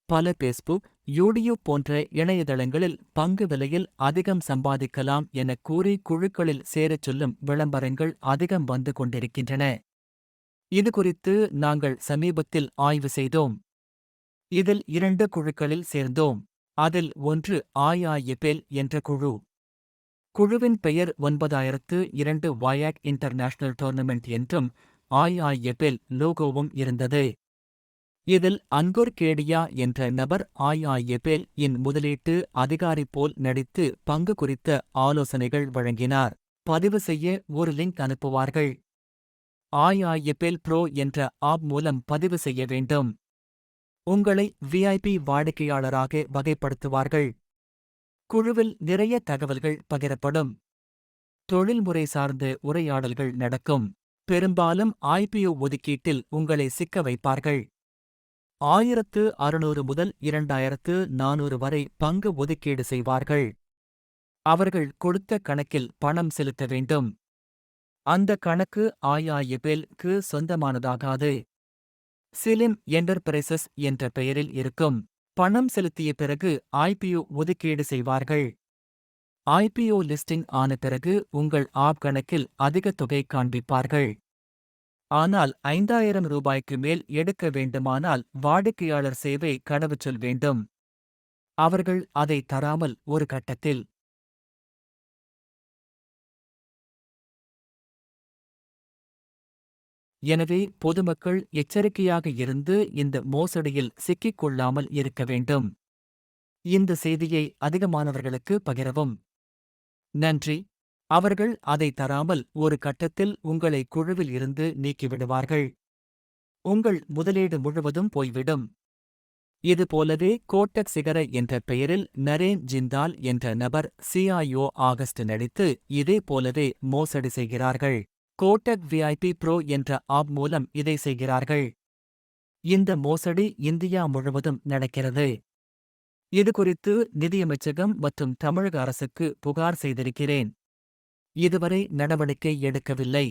பல Facebook, YouTube போன்ற இணையதளங்களில் பங்கு விலையில் அதிகம் சம்பாதிக்கலாம் என கூறி குழுக்களில் சேரச் சொல்லும் விளம்பரங்கள் அதிகம் வந்து கொண்டிருக்கின்றன. இதுகுறித்து நாங்கள் சமீபத்தில் ஆய்வு செய்தோம். இதில் 2 குழுக்களில் சேர்ந்தோம். அதில் ஒன்று IIFL என்ற குழு. குழுவின் பெயர் 9002 வயாக் இன்டர்நேஷனல் டோர்னமெண்ட் என்றும் IIFL லோகோவும் இருந்தது. இதில் அன்கோர் கேடியா என்ற நபர் IIFL இன் முதலீட்டு அதிகாரி போல் நடித்து பங்கு குறித்த ஆலோசனைகள் வழங்கினார். பதிவு செய்ய ஒரு லிங்க் அனுப்புவார்கள். IIFL Pro என்ற ஆப் மூலம் பதிவு செய்ய வேண்டும். உங்களை VIP வாடிக்கையாளராக வகைப்படுத்துவார்கள். குழுவில் நிறைய தகவல்கள் பகிரப்படும். தொழில்முறை சார்ந்த உரையாடல்கள் நடக்கும். பெரும்பாலும் IPO ஒதுக்கீட்டில் உங்களை சிக்க வைப்பார்கள். 1600 முதல் 2400 வரை பங்கு ஒதுக்கீடு செய்வார்கள். அவர்கள் கொடுத்த கணக்கில் பணம் செலுத்த வேண்டும். அந்த கணக்கு IIFL-க்கு சொந்தமானதாகாது. சிலிம் என்டர்பிரைசஸ் என்ற பெயரில் இருக்கும். பணம் செலுத்திய பிறகு IPO ஒதுக்கீடு செய்வார்கள். IPO லிஸ்டிங் ஆன பிறகு உங்கள் ஆப் கணக்கில் அதிக தொகை காண்பிப்பார்கள். ஆனால் 5000 ரூபாய்க்கு மேல் எடுக்க வேண்டுமானால் வாடிக்கையாளர் சேவை கடவுச்சொல் வேண்டும். அவர்கள் அதை தராமல் ஒரு கட்டத்தில் எனவே பொதுமக்கள் எச்சரிக்கையாக இருந்து இந்த மோசடியில் சிக்கிக் கொள்ளாமல் இருக்க வேண்டும். இந்த செய்தியை அதிகமானவர்களுக்கு பகிரவும். நன்றி. அவர்கள் அதை தராமல் ஒரு கட்டத்தில் உங்களை குழுவில் இருந்து நீக்கிவிடுவார்கள். உங்கள் முதலீடு முழுவதும் போய்விடும். இது போலவே கோட்டக் சிகர என்ற பெயரில் நரேன் ஜிந்தால் என்ற நபர் CIO ஆகஸ்ட் நடித்து இதே போலவே மோசடி செய்கிறார்கள். கோட்டக் VIP Pro என்ற ஆப் மூலம் இதை செய்கிறார்கள். இந்த மோசடி இந்தியா முழுவதும் நடக்கிறது. இதுகுறித்து நிதியமைச்சகம் மற்றும் தமிழக அரசுக்கு புகார் செய்திருக்கிறேன். இதுவரை நடவடிக்கை எடுக்கவில்லை.